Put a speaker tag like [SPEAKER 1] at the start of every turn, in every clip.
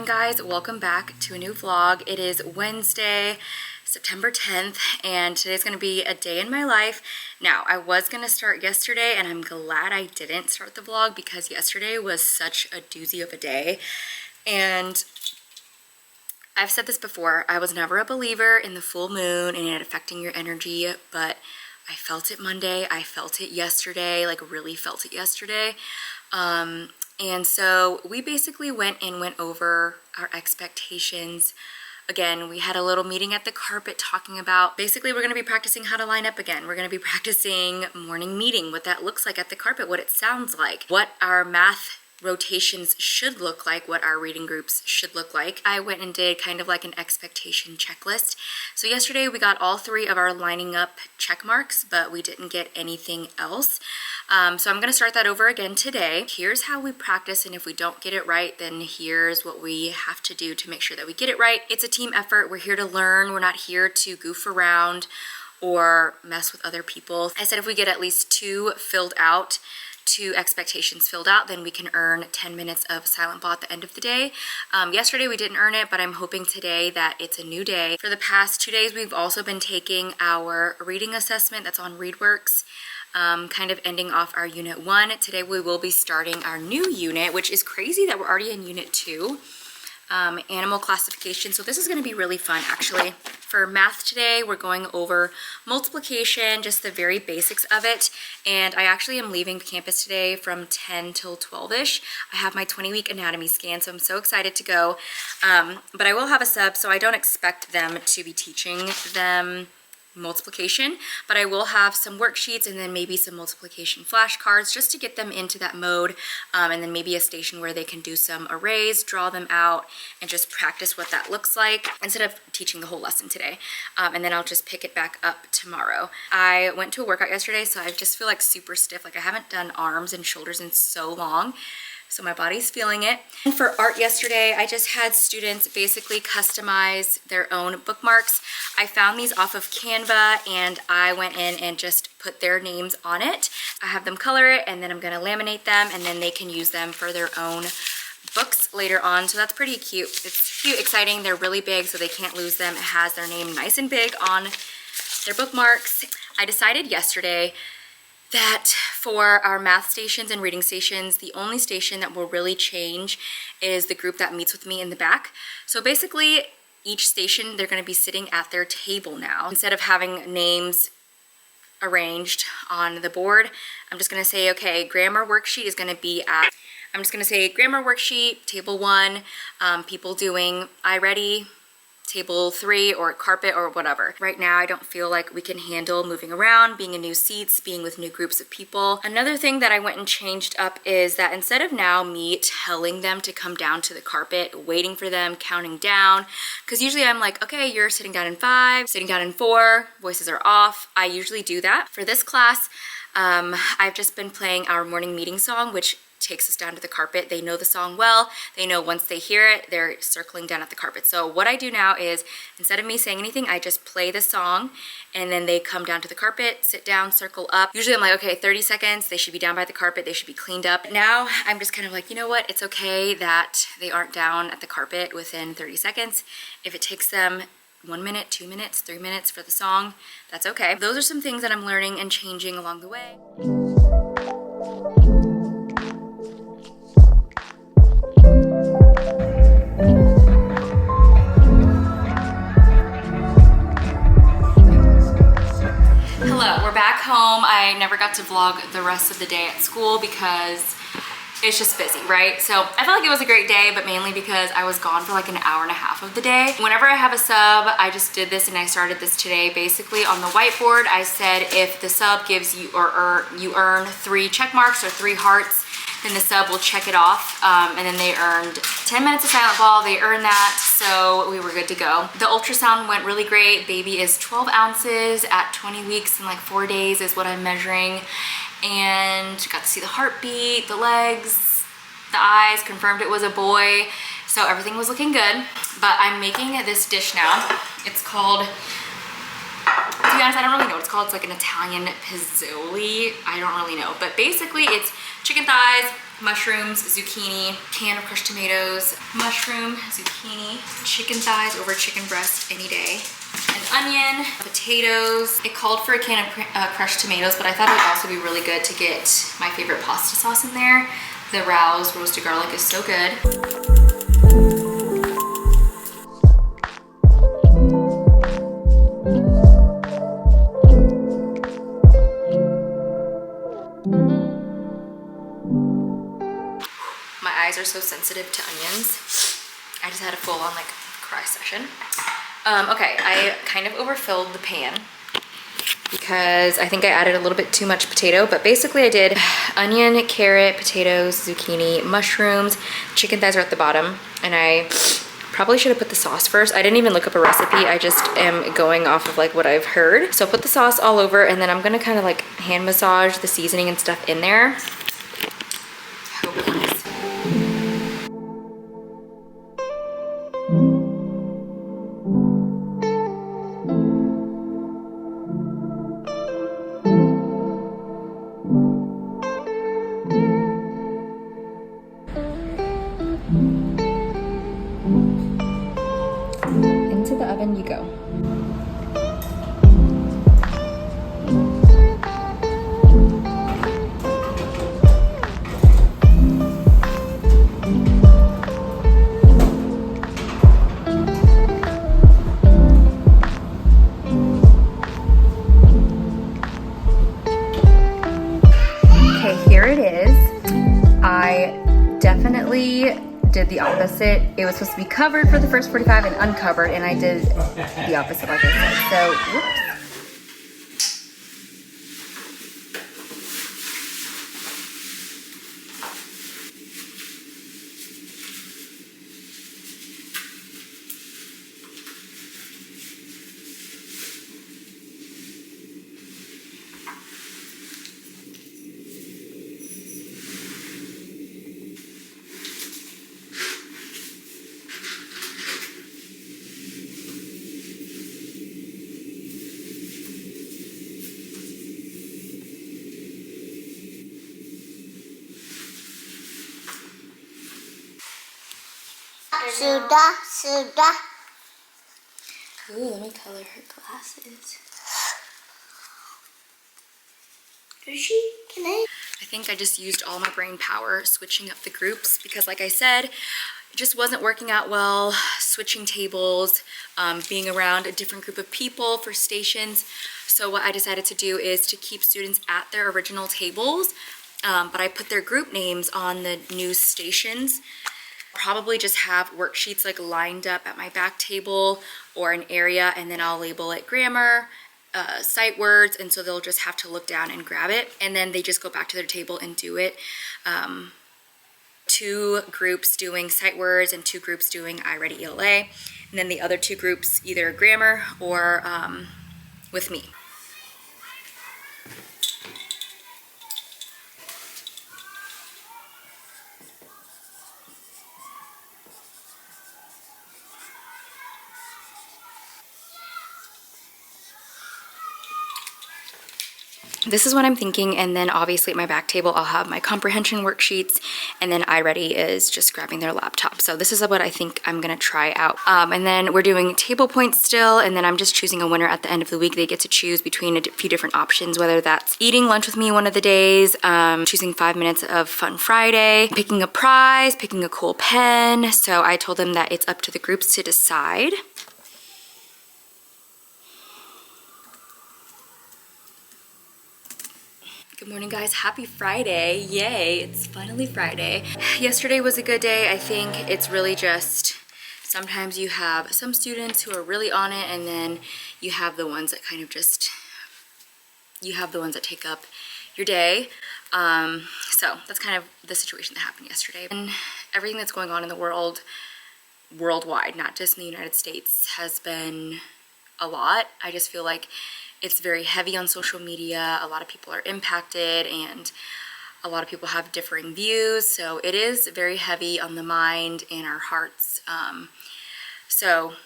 [SPEAKER 1] morning, guys. Welcome back to a new vlog. It is Wednesday, September 10th, and today's gonna be a day in my life. Now, I was gonna start yesterday, and I'm glad I didn't start the vlog because yesterday was such a doozy of a day. And I've said this before, I was never a believer in the full moon and it affecting your energy, but I felt it Monday, I felt it yesterday, like really felt it yesterday. And so we basically went over our expectations. Again, we had a little meeting at the carpet talking about, basically we're gonna be practicing how to line up again. We're gonna be practicing morning meeting, what that looks like at the carpet, what it sounds like, what our math rotations should look like, what our reading groups should look like. I went and did kind of like an expectation checklist. So yesterday we got all 3 of our lining up check marks, but we didn't get anything else. So I'm gonna start that over again today. Here's how we practice, and if we don't get it right, then here's what we have to do to make sure that we get it right. It's a team effort. We're here to learn. We're not here to goof around or mess with other people. I said if we get at least 2 expectations filled out, then we can earn 10 minutes of silent ball at the end of the day. Yesterday we didn't earn it, but I'm hoping today that it's a new day. For the past 2 days, we've also been taking our reading assessment that's on ReadWorks, kind of ending off our unit 1. Today we will be starting our new unit, which is crazy that we're already in unit 2. Animal classification. So this is going to be really fun, actually. For math today, we're going over multiplication, just the very basics of it. And I actually am leaving campus today from 10 till 12-ish. I have my 20-week anatomy scan, so I'm so excited to go. But I will have a sub, so I don't expect them to be teaching them multiplication, but I will have some worksheets and then maybe some multiplication flashcards just to get them into that mode, and then maybe a station where they can do some arrays, draw them out, and just practice what that looks like instead of teaching the whole lesson today. And then I'll just pick it back up tomorrow. I went to a workout yesterday, so I just feel like super stiff. Like I haven't done arms and shoulders in so long. So my body's feeling it. And for art yesterday, I just had students basically customize their own bookmarks. I found these off of Canva and I went in and just put their names on it. I have them color it and then I'm gonna laminate them and then they can use them for their own books later on. So that's pretty cute. It's cute, exciting. They're really big so they can't lose them. It has their name nice and big on their bookmarks. I decided yesterday that for our math stations and reading stations, the only station that will really change is the group that meets with me in the back. So basically, each station, they're gonna be sitting at their table now. Instead of having names arranged on the board, I'm just gonna say, okay, grammar worksheet is gonna be at, I'm just gonna say grammar worksheet, table 1, people doing iReady, table 3 or carpet or whatever. Right now I don't feel like we can handle moving around, being in new seats, being with new groups of people. Another thing that I went and changed up is that instead of now me telling them to come down to the carpet, waiting for them, counting down, because usually I'm like, okay, you're sitting down in 5, sitting down in 4, voices are off. I usually do that. For this class, I've just been playing our morning meeting song, which takes us down to the carpet. They know the song well. They know once they hear it, they're circling down at the carpet. So what I do now is instead of me saying anything, I just play the song and then they come down to the carpet, sit down, circle up. Usually I'm like, okay, 30 seconds. They should be down by the carpet. They should be cleaned up. Now I'm just kind of like, you know what? It's okay that they aren't down at the carpet within 30 seconds. If it takes them 1 minute, 2 minutes, 3 minutes for the song, that's okay. Those are some things that I'm learning and changing along the way. Hello, we're back home. I never got to vlog the rest of the day at school because it's just busy, right? So I felt like it was a great day, but mainly because I was gone for like an hour and a half of the day. Whenever I have a sub, I just did this and I started this today. Basically on the whiteboard, I said if the sub gives you, or you earn 3 check marks or 3 hearts, then the sub will check it off. And then they earned 10 minutes of silent ball. They earned that, so we were good to go. The ultrasound went really great. Baby is 12 ounces at 20 weeks and like 4 days is what I'm measuring. And got to see the heartbeat, the legs, the eyes, confirmed it was a boy. So everything was looking good. But I'm making this dish now. It's called, to be honest, I don't really know what it's called. It's like an Italian pizzoli. I don't really know. But basically it's chicken thighs, mushrooms, zucchini, can of crushed tomatoes, mushroom, zucchini, chicken thighs over chicken breast any day, an onion, potatoes. It called for a can of crushed tomatoes, but I thought it would also be really good to get my favorite pasta sauce in there. The Rouse roasted garlic is so good. My eyes are so sensitive to onions. I just had a full-on like cry session. Okay, I kind of overfilled the pan because I think I added a little bit too much potato, but basically I did onion, carrot, potatoes, zucchini, mushrooms, chicken thighs are at the bottom, and I probably should have put the sauce first. I didn't even look up a recipe. I just am going off of like what I've heard. So put the sauce all over, and then I'm gonna kind of like hand massage the seasoning and stuff in there. Hope it works. Into the oven you go. Okay, here it is. I definitely did the opposite. It was supposed to be covered for the first 45 and uncovered, and I did the opposite like I said. So, whoops.
[SPEAKER 2] Sudah.
[SPEAKER 1] Ooh, let me color her glasses. I think I just used all my brain power switching up the groups because like I said, it just wasn't working out well, switching tables, being around a different group of people for stations. So what I decided to do is to keep students at their original tables, but I put their group names on the new stations. Probably just have worksheets like lined up at my back table or an area, and then I'll label it grammar, sight words, and so they'll just have to look down and grab it, and then they just go back to their table and do it. 2 groups doing sight words and 2 groups doing I Ready ELA, and then the other 2 groups either grammar or with me. This is what I'm thinking, and then obviously at my back table I'll have my comprehension worksheets, and then I Ready is just grabbing their laptop. So this is what I think I'm gonna try out. And then we're doing table points still, and then I'm just choosing a winner at the end of the week. They get to choose between a few different options, whether that's eating lunch with me one of the days, choosing 5 minutes of Fun Friday, picking a prize, picking a cool pen. So I told them that it's up to the groups to decide. Good morning, guys. Happy Friday. Yay, it's finally Friday. Yesterday was a good day. I think it's really just sometimes you have some students who are really on it, and then you have the ones that kind of just, you have the ones that take up your day. So that's kind of the situation that happened yesterday. And everything that's going on in the world, worldwide, not just in the United States, has been a lot. I just feel like it's very heavy on social media. A lot of people are impacted, and a lot of people have differing views. So it is very heavy on the mind and our hearts. So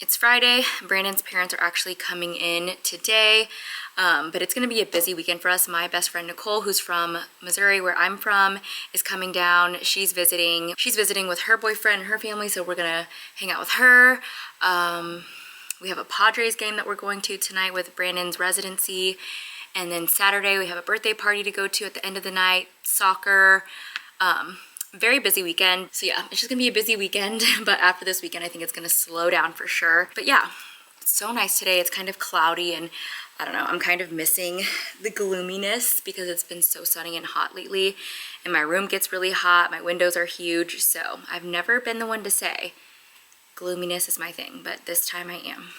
[SPEAKER 1] It's Friday. Brandon's parents are actually coming in today, but it's going to be a busy weekend for us. My best friend Nicole, who's from Missouri, where I'm from, is coming down. She's visiting with her boyfriend and her family, so we're gonna hang out with her. We have a Padres game that we're going to tonight with Brandon's residency, and then Saturday we have a birthday party to go to at the end of the night, soccer. Very busy weekend. So yeah, it's just gonna be a busy weekend, but after this weekend I think it's gonna slow down for sure. But yeah, it's so nice today. It's kind of cloudy, and I don't know, I'm kind of missing the gloominess because it's been so sunny and hot lately, and my room gets really hot. My windows are huge, so I've never been the one to say gloominess is my thing, but this time I am.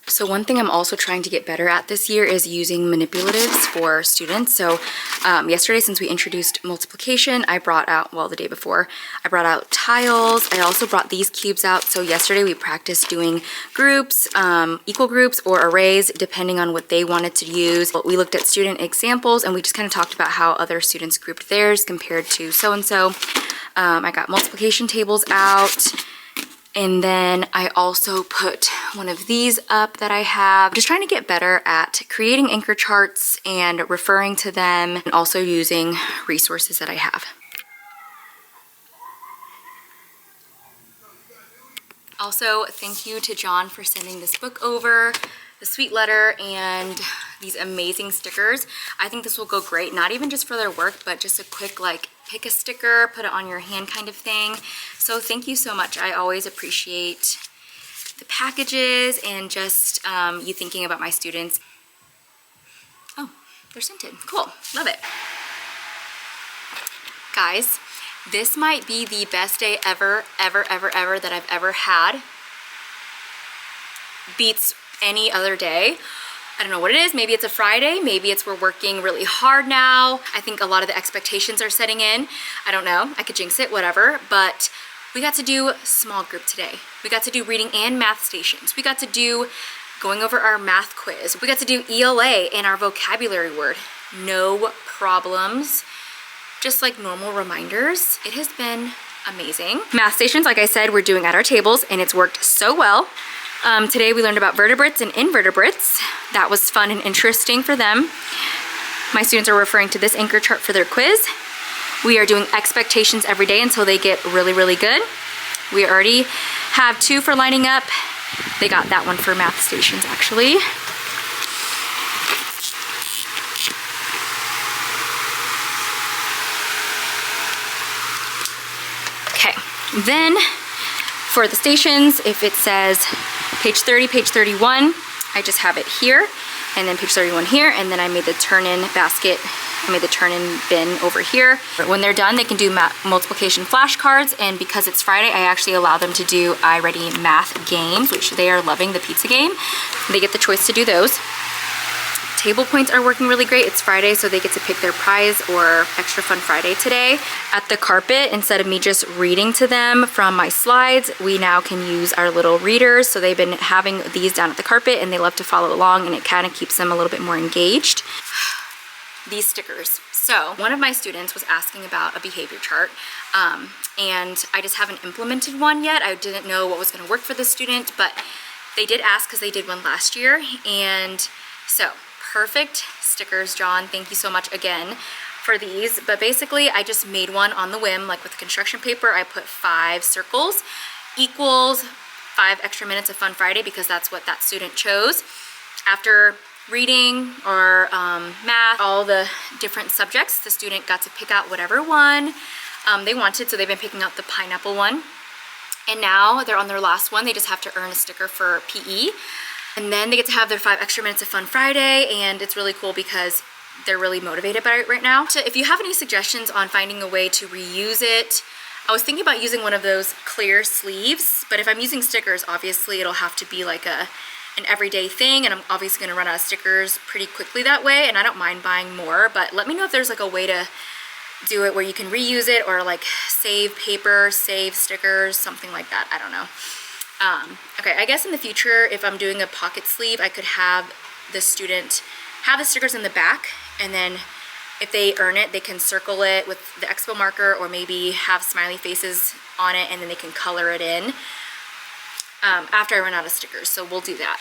[SPEAKER 1] So one thing I'm also trying to get better at this year is using manipulatives for students. So yesterday, since we introduced multiplication, I brought out, well, the day before, I brought out tiles. I also brought these cubes out. So yesterday we practiced doing groups, equal groups or arrays, depending on what they wanted to use. We looked at student examples and we just kind of talked about how other students grouped theirs compared to so-and-so. I got multiplication tables out. And then I also put one of these up that I have. Just trying to get better at creating anchor charts and referring to them, and also using resources that I have. Also, thank you to John for sending this book over, the sweet letter, and these amazing stickers. I think this will go great, not even just for their work, but just a quick like pick a sticker, put it on your hand kind of thing. So thank you so much. I always appreciate the packages and just you thinking about my students. Oh, they're scented. Cool. Love it. Guys, this might be the best day ever that I've ever had. Beats any other day. I don't know what it is. Maybe it's a Friday. Maybe it's we're working really hard now. I think a lot of the expectations are setting in. I don't know. I could jinx it, whatever. But we got to do small group today. We got to do reading and math stations. We got to do going over our math quiz. We got to do ELA and our vocabulary word. No problems. Just like normal reminders. It has been amazing. Math stations, like I said, we're doing at our tables and it's worked so well. Today we learned about vertebrates and invertebrates. That was fun and interesting for them. My students are referring to this anchor chart for their quiz. We are doing expectations every day until they get really, really good. We already have 2 for lining up. They got that one for math stations actually. Okay, then for the stations, if it says page 30, page 31, I just have it here, and then page 31 here, and then I made the turn-in basket, I made the turn-in bin over here. When they're done, they can do multiplication flashcards, and because it's Friday, I actually allow them to do iReady math games, which they are loving, the pizza game. They get the choice to do those. Table points are working really great. It's Friday, so they get to pick their prize or extra fun Friday today. At the carpet, instead of me just reading to them from my slides, we now can use our little readers. So they've been having these down at the carpet and they love to follow along, and it kind of keeps them a little bit more engaged. These stickers. So one of my students was asking about a behavior chart, and I just haven't implemented one yet. I didn't know what was going to work for the student, but they did ask because they did one last year, and so perfect stickers, John. Thank you so much again for these. But basically, I just made one on the whim, like with construction paper. I put 5 circles equals 5 extra minutes of Fun Friday because that's what that student chose. After reading or math, all the different subjects, the student got to pick out whatever one they wanted. So they've been picking out the pineapple one. And now they're on their last one. They just have to earn a sticker for PE. And then they get to have their 5 extra minutes of fun Friday, and it's really cool because they're really motivated by it right now. So if you have any suggestions on finding a way to reuse it, I was thinking about using one of those clear sleeves, but if I'm using stickers, obviously it'll have to be like an everyday thing, and I'm obviously gonna run out of stickers pretty quickly that way, and I don't mind buying more, but let me know if there's like a way to do it where you can reuse it or like save paper, save stickers, something like that. I don't know. Okay, I guess in the future, if I'm doing a pocket sleeve, I could have the student have the stickers in the back, and then if they earn it, they can circle it with the expo marker or maybe have smiley faces on it, and then they can color it in after I run out of stickers. So we'll do that.